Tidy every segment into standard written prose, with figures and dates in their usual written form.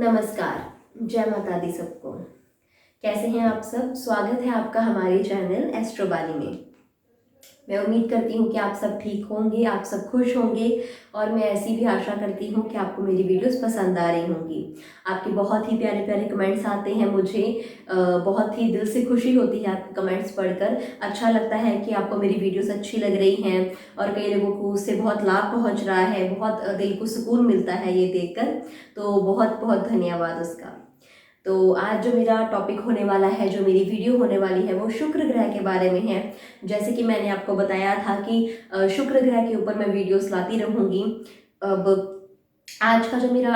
नमस्कार। जय माता दी सबको। कैसे हैं आप सब? स्वागत है आपका हमारे चैनल एस्ट्रोबानी में। मैं उम्मीद करती हूँ कि आप सब ठीक होंगे, आप सब खुश होंगे और मैं ऐसी भी आशा करती हूँ कि आपको मेरी वीडियोस पसंद आ रही होंगी। आपके बहुत ही प्यारे प्यारे कमेंट्स आते हैं मुझे, बहुत ही दिल से खुशी होती है आपके कमेंट्स पढ़कर। अच्छा लगता है कि आपको मेरी वीडियोस अच्छी लग रही हैं और कई लोगों को उससे बहुत लाभ पहुँच रहा है, बहुत दिल को सुकून मिलता है ये देखकर। तो बहुत बहुत धन्यवाद उसका। तो आज जो मेरा टॉपिक होने वाला है, जो मेरी वीडियो होने वाली है, वो शुक्र ग्रह के बारे में है। जैसे कि मैंने आपको बताया था कि शुक्र ग्रह के ऊपर मैं वीडियोस लाती रहूँगी। अब आज का जो मेरा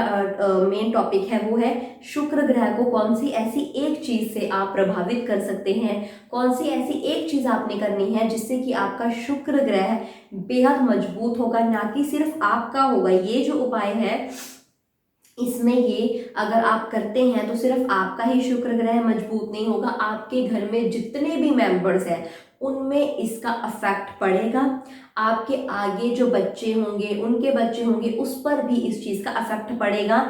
मेन टॉपिक है वो है शुक्र ग्रह को कौन सी ऐसी एक चीज़ से आप प्रभावित कर सकते हैं, कौन सी ऐसी एक चीज़ आपने करनी है जिससे कि आपका शुक्र ग्रह बेहद मजबूत होगा, ना कि सिर्फ आपका होगा। ये जो उपाय है इसमें ये अगर आप करते हैं तो सिर्फ आपका ही शुक्र ग्रह मजबूत नहीं होगा, आपके घर में जितने भी मेंबर्स हैं उनमें इसका अफेक्ट पड़ेगा। आपके आगे जो बच्चे होंगे, उनके बच्चे होंगे, उस पर भी इस चीज़ का अफेक्ट पड़ेगा।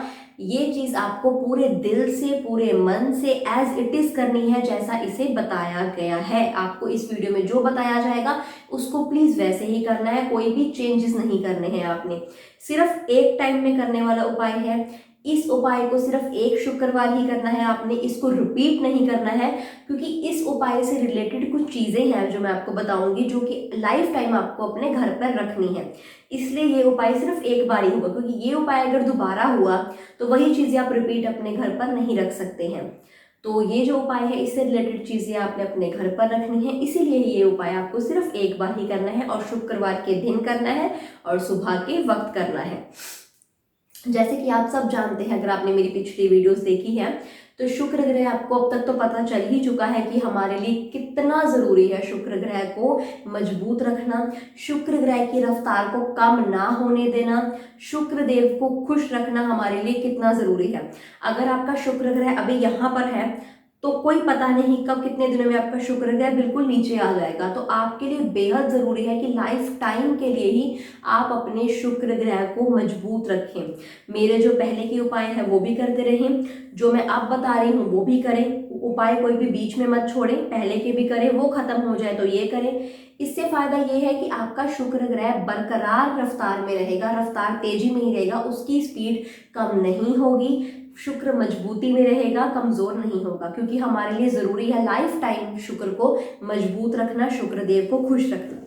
ये चीज़ आपको पूरे दिल से, पूरे मन से एज इट इज़ करनी है जैसा इसे बताया गया है। आपको इस वीडियो में जो बताया जाएगा उसको प्लीज़ वैसे ही करना है, कोई भी चेंजेस नहीं करने हैं आपने। सिर्फ एक टाइम में करने वाला उपाय है। इस उपाय को सिर्फ एक शुक्रवार ही करना है आपने, इसको रिपीट नहीं करना है, क्योंकि इस उपाय से रिलेटेड कुछ चीज़ें हैं जो मैं आपको बताऊंगी, जो कि लाइफ टाइम आपको अपने घर पर रखनी है। इसलिए ये उपाय सिर्फ एक बार ही होगा, क्योंकि ये उपाय अगर दोबारा हुआ तो वही चीज़ें आप रिपीट अपने घर पर नहीं रख सकते हैं। तो ये जो उपाय है इससे रिलेटेड चीज़ें आपने अपने घर पर रखनी है, इसीलिए ये उपाय आपको सिर्फ एक बार ही करना है और शुक्रवार के दिन करना है और सुबह के वक्त करना है। जैसे कि आप सब जानते हैं, अगर आपने मेरी पिछली वीडियोस देखी है तो शुक्र ग्रह आपको अब तक तो पता चल ही चुका है कि हमारे लिए कितना ज़रूरी है शुक्र ग्रह को मजबूत रखना, शुक्र ग्रह की रफ्तार को कम ना होने देना, शुक्र देव को खुश रखना हमारे लिए कितना ज़रूरी है। अगर आपका शुक्र ग्रह अभी यहाँ पर है तो कोई पता नहीं कब कितने दिनों में आपका शुक्र ग्रह बिल्कुल नीचे आ जाएगा। तो आपके लिए बेहद ज़रूरी है कि लाइफ टाइम के लिए ही आप अपने शुक्र ग्रह को मजबूत रखें। मेरे जो पहले के उपाय हैं वो भी करते रहें, जो मैं अब बता रही हूँ वो भी करें। उपाय कोई भी बीच में मत छोड़ें, पहले के भी करें, वो खत्म हो जाए तो ये करें। इससे फायदा ये है कि आपका शुक्र ग्रह बरकरार रफ्तार में रहेगा, रफ्तार तेजी में ही रहेगा, उसकी स्पीड कम नहीं होगी, शुक्र मजबूती में रहेगा, कमजोर नहीं होगा। क्योंकि हमारे लिए जरूरी है लाइफ टाइम शुक्र को मजबूत रखना, शुक्र देव को खुश रखना।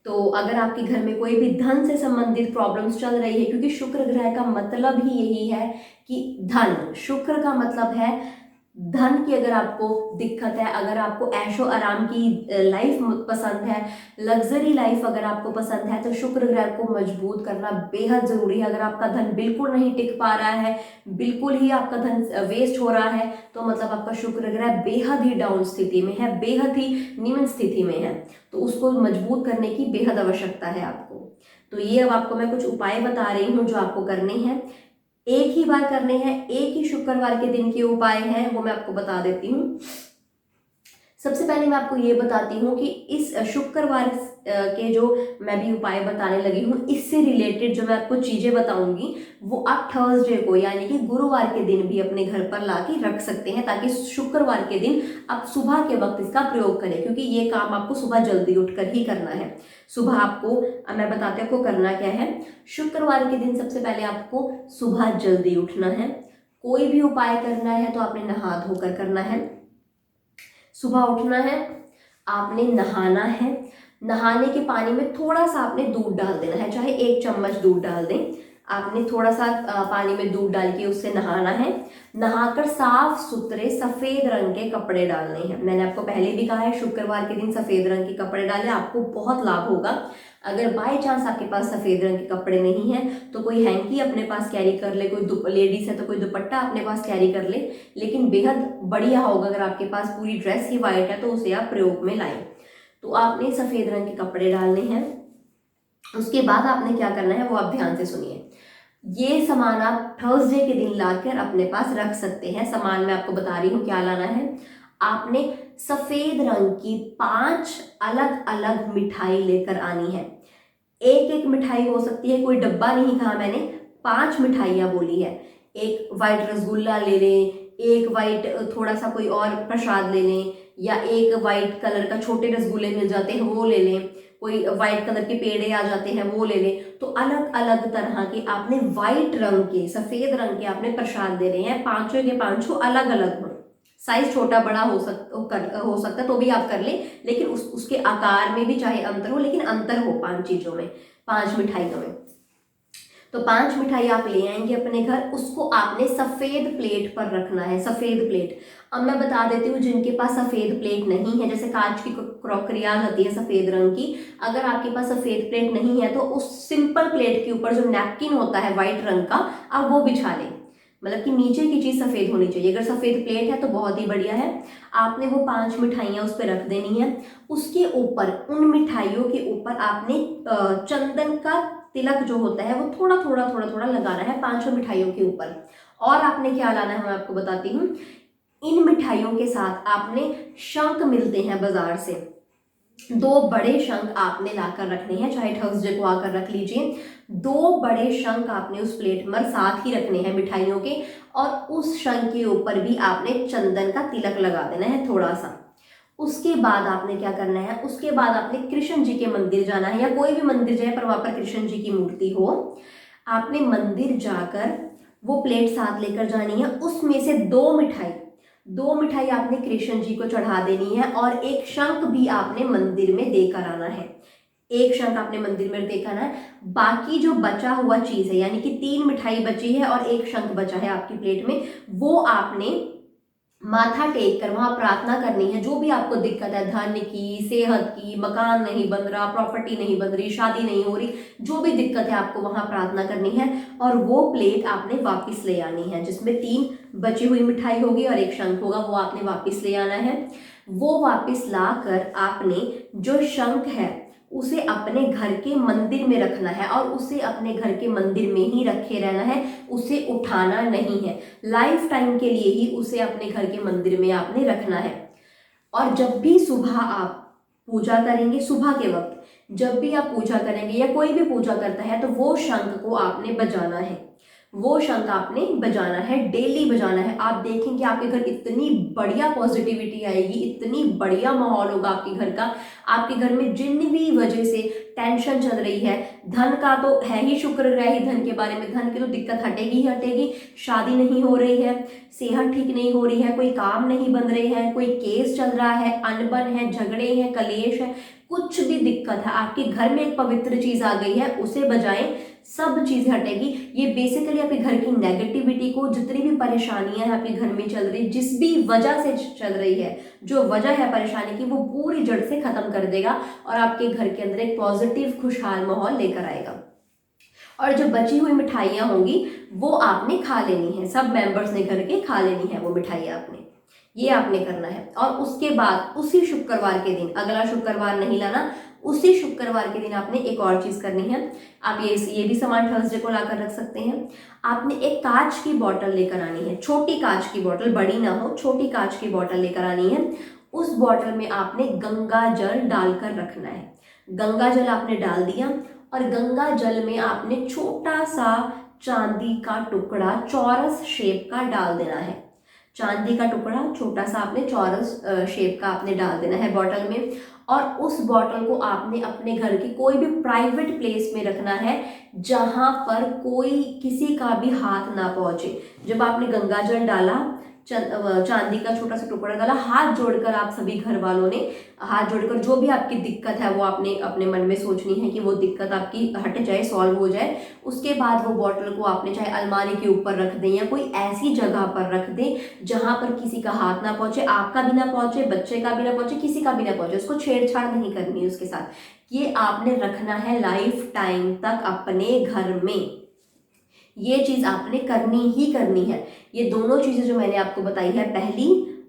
तो अगर आपके घर में कोई भी धन से संबंधित प्रॉब्लम्स चल रही है, क्योंकि शुक्र ग्रह का मतलब ही यही है कि धन, शुक्र का मतलब है धन की अगर आपको दिक्कत है, अगर आपको ऐशो आराम की लाइफ पसंद है, लग्जरी लाइफ अगर आपको पसंद है, तो शुक्र ग्रह को मजबूत करना बेहद जरूरी है। अगर आपका धन बिल्कुल नहीं टिक पा रहा है, बिल्कुल ही आपका धन वेस्ट हो रहा है, तो मतलब आपका शुक्र ग्रह बेहद ही डाउन स्थिति में है, बेहद ही निम्न स्थिति में है। तो उसको मजबूत करने की बेहद आवश्यकता है आपको। तो ये अब आपको मैं कुछ उपाय बता रही हूँ जो आपको करने हैं, एक ही बार करने हैं, एक ही शुक्रवार के दिन के उपाय हैं, वो मैं आपको बता देती हूँ। सबसे पहले मैं आपको ये बताती हूँ कि इस शुक्रवार के जो मैं भी उपाय बताने लगी हूँ, इससे रिलेटेड जो मैं आपको चीजें बताऊंगी वो आप थर्सडे को यानी कि गुरुवार के दिन भी अपने घर पर ला के रख सकते हैं, ताकि शुक्रवार के दिन आप सुबह के वक्त इसका प्रयोग करें। क्योंकि ये काम आपको सुबह जल्दी उठकर ही करना है। सुबह आपको, मैं बताती हूँ आपको करना क्या है। शुक्रवार के दिन सबसे पहले आपको सुबह जल्दी उठना है। कोई भी उपाय करना है तो आपने नहा धोकर करना है। सुबह उठना है, आपने नहाना है, नहाने के पानी में थोड़ा सा आपने दूध डाल देना है, चाहे 1 चम्मच दूध डाल दें। आपने थोड़ा सा पानी में दूध डाल के उससे नहाना है। नहाकर साफ सुथरे सफेद रंग के कपड़े डालने हैं। मैंने आपको पहले भी कहा है शुक्रवार के दिन सफेद रंग के कपड़े डालें, आपको बहुत लाभ होगा। अगर बाय चांस आपके पास सफेद रंग के कपड़े नहीं हैं तो कोई हैंकी अपने पास कैरी कर ले, कोई लेडीज है तो कोई दुपट्टा अपने पास कैरी कर ले, लेकिन बेहद बढ़िया होगा अगर आपके पास पूरी ड्रेस ही वाइट है तो उसे आप प्रयोग में लाएं। तो आपने सफेद रंग के कपड़े डालने हैं। उसके बाद आपने क्या करना है वो आप ध्यान से सुनिए। ये सामान आप थर्सडे के दिन लाकर अपने पास रख सकते हैं। सामान मैं आपको बता रही हूँ क्या लाना है। आपने सफेद रंग की 5 अलग अलग मिठाई लेकर आनी है। एक एक मिठाई हो सकती है, कोई डब्बा नहीं कहा मैंने, 5 मिठाइयाँ बोली है। एक वाइट रसगुल्ला ले लें, एक वाइट थोड़ा सा कोई और प्रसाद ले लें, या एक वाइट कलर का छोटे रसगुल्ले मिल जाते हैं वो ले लें, कोई वाइट कलर के पेड़े आ जाते हैं वो ले लें। तो अलग अलग तरह के आपने वाइट रंग के, सफेद रंग के आपने प्रसाद दे रहे हैं, पांचों के पांचों अलग अलग हों। साइज छोटा बड़ा हो सकता है तो भी आप कर लें, लेकिन उसके आकार में भी चाहे अंतर हो, लेकिन अंतर हो 5 चीजों में, 5 मिठाइयों में। तो 5 मिठाई आप ले आएंगे अपने घर, उसको आपने सफेद प्लेट पर रखना है, सफेद प्लेट। अब मैं बता देती हूँ, जिनके पास सफेद प्लेट नहीं है, जैसे कांच की क्रॉकरी आ जाती है सफेद रंग की, अगर आपके पास सफेद प्लेट नहीं है तो उस सिंपल प्लेट के ऊपर जो नैपकिन होता है व्हाइट रंग का, आप वो बिछा लें। मतलब कि नीचे की चीज सफेद होनी चाहिए। अगर सफेद प्लेट है तो बहुत ही बढ़िया है। आपने वो 5 मिठाइयाँ उस पर रख देनी है। उसके ऊपर, उन मिठाइयों के ऊपर आपने चंदन का तिलक जो होता है वो थोड़ा थोड़ा थोड़ा थोड़ा लगाना है 5 मिठाइयों के ऊपर। और आपने क्या लाना है मैं आपको बताती हूँ। इन मिठाइयों के साथ आपने शंख मिलते हैं बाजार से, 2 बड़े शंख आपने लाकर रखने हैं, चाहे थर्सडे को आकर रख लीजिए। 2 बड़े शंख आपने उस प्लेट में साथ ही रखने हैं मिठाइयों के, और उस शंख के ऊपर भी आपने चंदन का तिलक लगा देना है थोड़ा सा। उसके बाद आपने क्या करना है, उसके बाद आपने कृष्ण जी के मंदिर जाना है, या कोई भी मंदिर जाए पर वहां पर कृष्ण जी की मूर्ति हो। आपने मंदिर जाकर वो प्लेट साथ लेकर जानी है, उसमें से 2 मिठाई आपने कृष्ण जी को चढ़ा देनी है, और एक शंख भी आपने मंदिर में देकर आना है। एक शंख आपने मंदिर में देकर आना है। बाकी जो बचा हुआ चीज है, यानी कि 3 मिठाई बची है और एक शंख बचा है आपकी प्लेट में, वो आपने माथा टेक कर वहां प्रार्थना करनी है। जो भी आपको दिक्कत है, धन की, सेहत की, मकान नहीं बन रहा, प्रॉपर्टी नहीं बन रही, शादी नहीं हो रही, जो भी दिक्कत है आपको वहां प्रार्थना करनी है, और वो प्लेट आपने वापस ले आनी है, जिसमें 3 बची हुई मिठाई होगी और एक शंख होगा, वो आपने वापस ले आना है। वो वापस लाकर आपने जो शंख है उसे अपने घर के मंदिर में रखना है, और उसे अपने घर के मंदिर में ही रखे रहना है, उसे उठाना नहीं है। लाइफ टाइम के लिए ही उसे अपने घर के मंदिर में आपने रखना है। और जब भी सुबह आप पूजा करेंगे, सुबह के वक्त जब भी आप पूजा करेंगे या कोई भी पूजा करता है, तो वो शंख को आपने बजाना है, वो शंख आपने बजाना है, डेली बजाना है। आप देखेंगे आपके घर इतनी बढ़िया पॉजिटिविटी आएगी, इतनी बढ़िया माहौल होगा आपके घर का। आपके घर में जिन भी वजह से टेंशन चल रही है, धन का तो है ही, शुक्र ग्रह ही धन के बारे में, धन की तो दिक्कत हटेगी ही हटेगी। शादी नहीं हो रही है, सेहत ठीक नहीं हो रही है, कोई काम नहीं बन रहे हैं, कोई केस चल रहा है, अनबन है, झगड़े हैं, कलेश है, कुछ भी दिक्कत है, आपके घर में एक पवित्र चीज आ गई है, उसे बजाएं, सब चीजें हटेगी। ये बेसिकली आपके घर की नेगेटिविटी को, जितनी भी परेशानियां हैं आपके घर में चल रही, जिस भी वजह से चल रही है, जो वजह है परेशानी की, वो पूरी जड़ से खत्म कर देगा, और आपके घर के अंदर एक पॉजिटिव खुशहाल माहौल लेकर आएगा। और जो बची हुई मिठाइयाँ होंगी वो आपने खा लेनी है, सब मेंबर्स ने घर के खा लेनी है वो मिठाइयाँ आपने, ये आपने करना है। और उसके बाद उसी शुक्रवार के दिन, अगला शुक्रवार नहीं लाना, उसी शुक्रवार के दिन आपने एक और चीज करनी है। आप ये भी सामान थर्सडे को लाकर रख सकते हैं। आपने एक कांच की बोतल लेकर आनी है, छोटी कांच की बोतल, बड़ी ना हो, छोटी कांच की बोतल लेकर आनी है। उस बोतल में आपने गंगा जल डालकर रखना है। गंगा जल आपने डाल दिया, और गंगा जल में आपने छोटा सा चांदी का टुकड़ा चौरस शेप का डाल देना है। चांदी का टुकड़ा छोटा सा आपने चौरस शेप का आपने डाल देना है बॉटल में, और उस बॉटल को आपने अपने घर की कोई भी प्राइवेट प्लेस में रखना है, जहां पर कोई किसी का भी हाथ ना पहुंचे। जब आपने गंगा जल डाला, चांदी का छोटा सा टुकड़ा डाला, हाथ जोड़कर आप सभी घर वालों ने हाथ जोड़कर, जो भी आपकी दिक्कत है वो आपने अपने मन में सोचनी है कि वो दिक्कत आपकी हट जाए, सॉल्व हो जाए। उसके बाद वो बॉटल को आपने चाहे अलमारी के ऊपर रख दें, या कोई ऐसी जगह पर रख दें जहां पर किसी का हाथ ना पहुंचे, आपका भी ना पहुंचे, बच्चे का भी ना पहुंचे, किसी का भी ना पहुंचे, उसको छेड़छाड़ नहीं करनी है उसके साथ। ये आपने रखना है लाइफ टाइम तक अपने घर में, ये चीज आपने करनी ही करनी है। ये दोनों चीजें जो मैंने आपको बताई है, पहली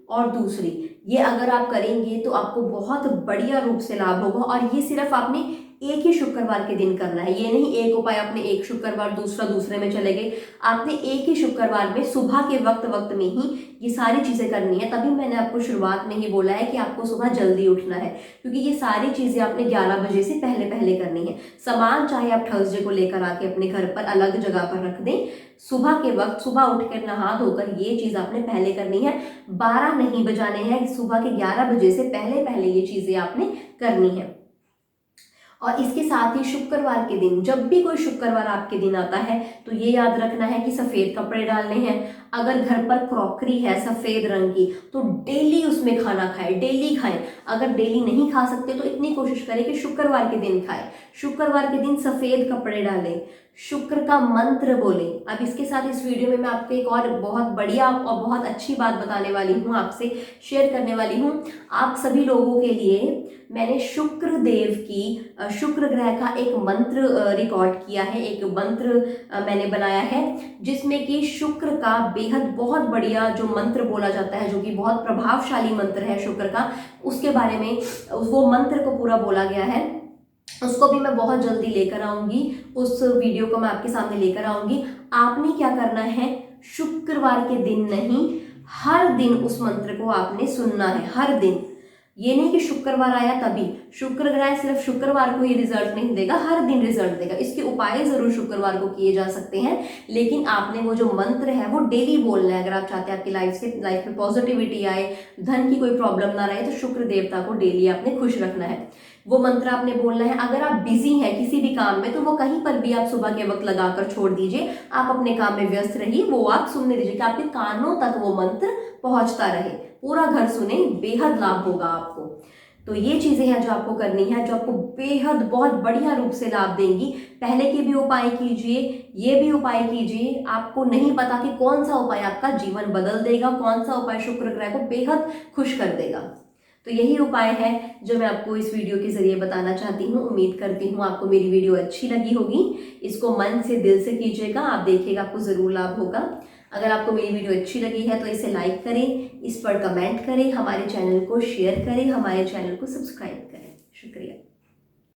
और दूसरी, ये अगर आप करेंगे तो आपको बहुत बढ़िया रूप से लाभ होगा। और ये सिर्फ आपने एक ही शुक्रवार के दिन करना है। ये नहीं एक उपाय आपने एक शुक्रवार दूसरा दूसरे में चले गए, आपने एक ही शुक्रवार में सुबह के वक्त में ही ये सारी चीज़ें करनी है। तभी मैंने आपको शुरुआत में ही बोला है कि आपको सुबह जल्दी उठना है, क्योंकि ये सारी चीज़ें आपने 11 बजे से पहले करनी है। सामान चाहे आप थर्सडे को लेकर आके अपने घर पर अलग जगह पर रख दें, सुबह के वक्त सुबह उठकर नहा धोकर ये चीज़ आपने पहले करनी है। 12 नहीं बजाने हैं, सुबह के 11 बजे से पहले ये चीज़ें आपने करनी है। और इसके साथ ही शुक्रवार के दिन, जब भी कोई शुक्रवार आपके दिन आता है तो ये याद रखना है कि सफ़ेद कपड़े डालने हैं। अगर घर पर क्रॉकरी है सफ़ेद रंग की तो डेली उसमें खाना खाएं, डेली खाएं। अगर डेली नहीं खा सकते तो इतनी कोशिश करें कि शुक्रवार के दिन खाएं। शुक्रवार के दिन सफ़ेद कपड़े डालें, शुक्र का मंत्र बोलें। अब इसके साथ इस वीडियो में मैं आपको एक और बहुत बढ़िया और बहुत अच्छी बात बताने वाली हूँ, आपसे शेयर करने वाली हूँ। आप सभी लोगों के लिए मैंने शुक्र देव की, शुक्र ग्रह का एक मंत्र रिकॉर्ड किया है, एक मंत्र मैंने बनाया है जिसमें कि शुक्र का बेहद बहुत बढ़िया जो मंत्र बोला जाता है, जो कि बहुत प्रभावशाली मंत्र है शुक्र का, उसके बारे में वो मंत्र को पूरा बोला गया है। उसको भी मैं बहुत जल्दी लेकर आऊँगी, उस वीडियो को मैं आपके सामने लेकर आऊँगी। आपने क्या करना है, शुक्रवार के दिन नहीं, हर दिन उस मंत्र को आपने सुनना है, हर दिन। ये नहीं कि शुक्रवार आया तभी, शुक्र ग्रह सिर्फ शुक्रवार को ही रिजल्ट नहीं देगा, हर दिन रिजल्ट देगा। इसके उपाय जरूर शुक्रवार को किए जा सकते हैं, लेकिन आपने वो जो मंत्र है वो डेली बोलना है। अगर आप चाहते हैं आपकी लाइफ में पॉजिटिविटी आए, धन की कोई प्रॉब्लम ना रहे, तो शुक्र देवता को डेली आपने खुश रखना है। वो मंत्र आपने बोलना है। अगर आप बिजी हैं किसी भी काम में तो वो कहीं पर भी आप सुबह के वक्त लगाकर छोड़ दीजिए, आप अपने काम में व्यस्त रहिए, वो आप सुनने दीजिए कि आपके कानों तक वो मंत्र पहुंचता रहे। पूरा घर सुने, बेहद लाभ होगा आपको। तो ये चीजें हैं जो आपको करनी है, जो आपको बेहद बहुत बढ़िया रूप से लाभ देंगी। पहले के भी उपाय कीजिए, ये भी उपाय कीजिए। आपको नहीं पता कि कौन सा उपाय आपका जीवन बदल देगा, कौन सा उपाय शुक्र ग्रह को बेहद खुश कर देगा। तो यही उपाय है जो मैं आपको इस वीडियो के जरिए बताना चाहती हूँ। उम्मीद करती हूँ आपको मेरी वीडियो अच्छी लगी होगी। इसको मन से दिल से कीजिएगा, आप देखिएगा आपको ज़रूर लाभ होगा। अगर आपको मेरी वीडियो अच्छी लगी है तो इसे लाइक करें, इस पर कमेंट करें, हमारे चैनल को शेयर करें, हमारे चैनल को सब्सक्राइब करें। शुक्रिया।